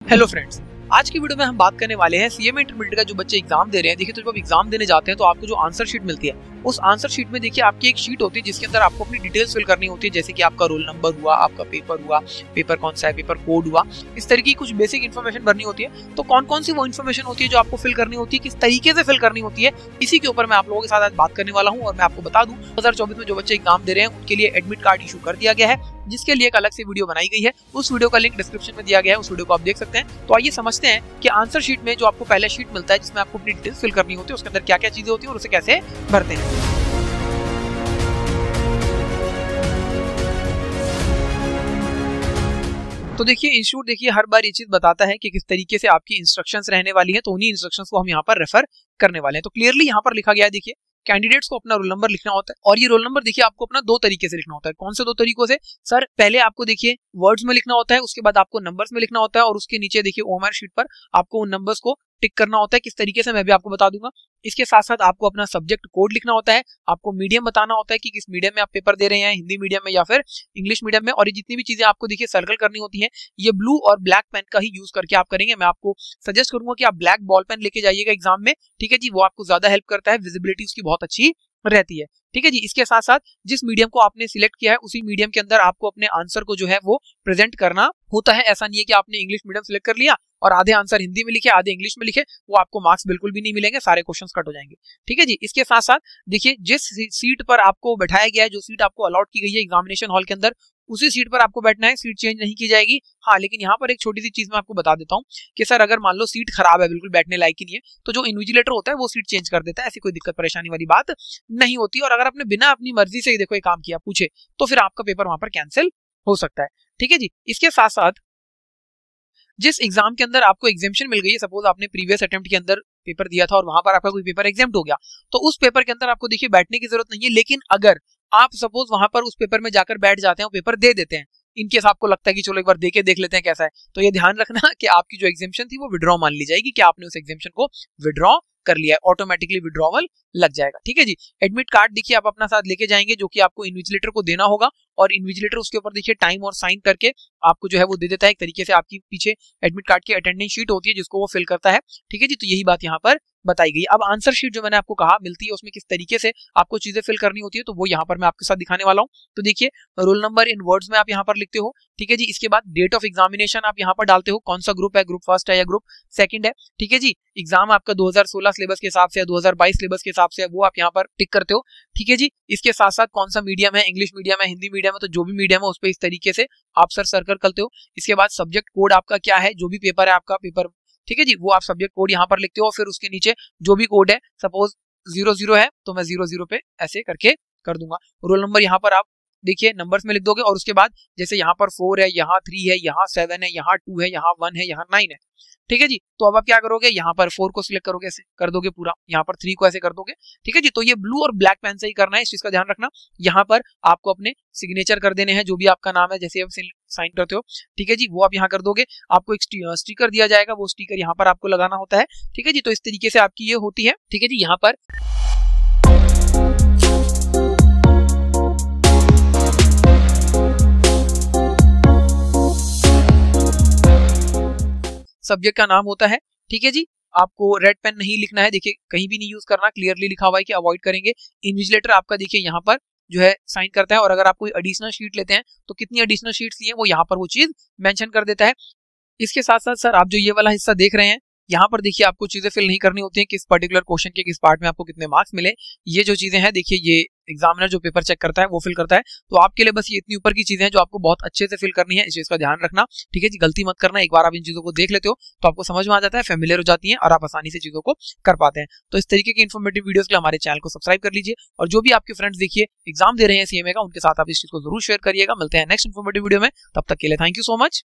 Hello friends, आज की video में हम बात करने वाले हैं सीएमए इंटरमीडिएट का जो बच्चे एग्जाम दे रहे हैं। देखिए, तो जब आप एग्जाम देने जाते हैं तो आपको जो आंसर शीट मिलती है, उस आंसर शीट में देखिए आपकी एक शीट होती है जिसके अंदर आपको अपनी डिटेल्स फिल करनी होती है, जैसे कि आपका रोल नंबर हुआ, आपका पेपर हुआ, पेपर कौन सा है, पेपर कोड हुआ, इस तरीके की कुछ बेसिक इन्फॉर्मेशन भरनी होती है। तो कौन कौन सी वो इन्फॉर्मेशन होती है जो आपको फिल करनी होती है, किस तरीके से फिल करनी होती है, इसी के ऊपर मैं आप लोगों के साथ आज बात करने वाला हूँ। और मैं आपको बता दूं, 2024 में जो बच्चे एग्जाम दे रहे हैं उनके लिए एडमिट कार्ड इशू कर दिया गया है, जिसके लिए एक अलग से वीडियो बनाई गई है। उस वीडियो का लिंक डिस्क्रिप्शन में दिया गया है, उस वीडियो को आप देख सकते हैं। तो आइए समझते हैं कि आंसर शीट में जो आपको पहला शीट मिलता है जिसमें आपको अपनी डिटेल्स फिल करनी होती है, उसके अंदर क्या क्या चीजें होती है और उसे कैसे भरते हैं। तो देखिए, इंस्टीट्यूट देखिए हर बार ये चीज बताता है कि किस तरीके से आपकी इंस्ट्रक्शंस रहने वाली है, तो उन्हीं इंस्ट्रक्शंस को हम यहाँ पर रेफर करने वाले हैं। तो क्लियरली यहाँ पर लिखा गया है, देखिए कैंडिडेट्स को अपना रोल नंबर लिखना होता है, और ये रोल नंबर देखिए आपको अपना दो तरीके से लिखना होता है। कौन से दो तरीकों से सर? पहले आपको देखिए वर्ड्स में लिखना होता है, उसके बाद आपको नंबर्स में लिखना होता है, और उसके नीचे देखिए ओएमआर शीट पर आपको उन नंबर्स को टिक करना होता है। किस तरीके से मैं भी आपको बता दूंगा। इसके साथ साथ आपको अपना सब्जेक्ट कोड लिखना होता है, आपको मीडियम बताना होता है कि किस मीडियम में आप पेपर दे रहे हैं, हिंदी मीडियम में या फिर इंग्लिश मीडियम में। और ये जितनी भी चीजें आपको देखिए सर्कल करनी होती है, ये ब्लू और ब्लैक पेन का ही यूज करके आप करेंगे। मैं आपको सजेस्ट करूंगा कि आप ब्लैक बॉल पेन लेके जाइएगा एग्जाम में, ठीक है जी, वो आपको ज्यादा हेल्प करता है, विजिबिलिटी उसकी बहुत अच्छी रहती है, ठीक है जी। इसके साथ साथ जिस मीडियम को आपने सिलेक्ट किया है उसी मीडियम के अंदर आपको अपने आंसर को जो है वो प्रेजेंट करना होता है। ऐसा नहीं है कि आपने इंग्लिश मीडियम सिलेक्ट कर लिया और आधे आंसर हिंदी में लिखे, आधे इंग्लिश में लिखे, वो आपको मार्क्स बिल्कुल भी नहीं मिलेंगे, सारे क्वेश्चंस कट हो जाएंगे, ठीक है जी। इसके साथ साथ देखिए जिस सीट पर आपको बैठाया गया है, जो सीट आपको अलॉट की गई है एग्जामिनेशन हॉल के अंदर, उसी सीट पर आपको बैठना है, सीट चेंज नहीं की जाएगी। हाँ, लेकिन यहाँ पर एक छोटी सी चीज मैं आपको बता देता हूँ कि सर अगर मान लो सीट खराब है, बिल्कुल बैठने लायक ही नहीं है, तो जो इन्विजिलेटर होता है वो सीट चेंज कर देता है। ऐसी कोई दिक्कत परेशानी वाली बात नहीं होती। और अगर आपने बिना अपनी मर्जी से देखो ये काम किया पूछे, तो फिर आपका पेपर वहां पर कैंसिल हो सकता है, ठीक है जी। इसके साथ साथ जिस एग्जाम के अंदर आपको एग्जेम्पशन मिल गई है, सपोज आपने प्रीवियस अटेम्प्ट के अंदर पेपर दिया था और वहां पर आपका कोई पेपर एग्जेम्प्ट हो गया, तो उस पेपर के अंदर आपको देखिए बैठने की जरूरत नहीं है। लेकिन अगर आप सपोज वहां पर उस पेपर में जाकर बैठ जाते हैं और पेपर दे देते हैं, इनकेस आपको लगता है कि चलो एक बार देख लेते हैं कैसा है, तो ये ध्यान रखना कि आपकी जो एग्जेम्पशन थी वो विड्रॉ मान ली जाएगी, कि आपने उस एग्जेम्पशन को विड्रॉ कर लिया है, ऑटोमेटिकली विड्रॉवल लग जाएगा, ठीक है जी। एडमिट कार्ड देखिए आप अपना साथ लेके जाएंगे, जो कि आपको इन्विजिलेटर को देना होगा, और इन्विजिलेटर उसके ऊपर देखिए टाइम और साइन करके आपको जो है वो दे देता है। एक तरीके से आपकी पीछे एडमिट कार्ड की अटेंडेंस शीट होती है जिसको वो फिल करता है, ठीक है जी। तो यही बात यहाँ पर बताई गई। अब आंसर शीट जो मैंने आपको कहा मिलती है, उसमें किस तरीके से आपको चीजें फिल करनी होती है, तो वो यहाँ पर मैं आपके साथ दिखाने वाला हूँ। तो देखिए रोल नंबर इन वर्ड्स में आप यहाँ पर लिखते हो, ठीक है जी। इसके बाद डेट ऑफ एग्जामिनेशन आप यहाँ पर डालते हो, कौन सा ग्रुप है, ग्रुप फर्स्ट है या ग्रुप सेकंड है, ठीक है जी। एग्जाम आपका 2016 सिलेबस के हिसाब से या 2022 सिलेबस के हिसाब से है, वो आप यहाँ पर टिक करते हो, ठीक है जी। इसके साथ साथ कौन सा मीडियम है, इंग्लिश मीडियम है, हिंदी मीडियम है, तो जो भी मीडियम है उस पर इस तरीके से आप सर्कल करते हो। इसके बाद सब्जेक्ट कोड आपका क्या है, जो भी पेपर है आपका पेपर, ठीक है जी, वो आप सब्जेक्ट कोड यहाँ पर लिखते हो। फिर उसके नीचे जो भी कोड है, सपोज 00 है तो मैं 00 पे ऐसे करके कर दूंगा। रोल नंबर यहाँ पर आप देखिए नंबर्स में लिख दोगे, और उसके बाद जैसे यहाँ पर 4 है, यहाँ 3 है, यहाँ 7 है, यहाँ 2 है, यहाँ 1 है, यहाँ 9 है, ठीक है जी। तो अब आप क्या करोगे, यहाँ पर 4 को सिलेक्ट करोगे, ऐसे कर दोगे पूरा, यहाँ पर 3 को ऐसे कर दोगे, ठीक है जी। तो ये ब्लू और ब्लैक पेन से ही करना है, इस चीज का ध्यान रखना। यहाँ पर आपको अपने सिग्नेचर कर देने हैं, जो भी आपका नाम है, जैसे आप साइन करते हो, ठीक है जी, वो आप यहाँ कर दोगे। आपको एक स्टिकर दिया जाएगा, वो स्टिकर यहाँ पर आपको लगाना होता है, ठीक है जी। तो इस तरीके से आपकी ये होती है, ठीक है जी। यहाँ पर सब्जेक्ट का नाम होता है, ठीक है जी। आपको रेड पेन नहीं लिखना है, देखिए कहीं भी नहीं यूज करना, क्लियरली लिखा हुआ है कि अवॉइड करेंगे। इन्विजिलेटर आपका देखिए यहाँ पर जो है साइन करता है, और अगर आप कोई एडिशनल शीट लेते हैं तो कितनी एडिशनल शीट्स लिए वो यहाँ पर वो चीज मेंशन कर देता है। इसके साथ साथ सर आप जो ये वाला हिस्सा देख रहे हैं, यहाँ पर देखिए आपको चीजें फिल नहीं करनी होती है, किस पर्टिकुलर क्वेश्चन के किस पार्ट में आपको कितने मार्क्स मिले, ये जो चीजें हैं देखिए ये एग्जामिनर जो पेपर चेक करता है वो फिल करता है। तो आपके लिए बस ये इतनी ऊपर की चीजें हैं जो आपको बहुत अच्छे से फिल करनी है, इस चीज का ध्यान रखना, ठीक है जी। गलती मत करना, एक बार आप इन चीजों को देख लेते हो तो आपको समझ में आ जाता है, फेमिलियर हो जाती है और आप आसानी से चीजों को कर पाते हैं। तो इस तरीके की इन्फॉर्मेटिव वीडियोस के लिए हमारे चैनल को सब्सक्राइब कर लीजिए, और जो भी आपके फ्रेंड्स देखिए एग्जाम दे रहे हैं सीएमए का, उनके साथ आप इस चीज को जरूर शेयर करिएगा। मिलते हैं नेक्स्ट इन्फॉर्मेटिव वीडियो में, तब तक के लिए थैंक यू सो मच।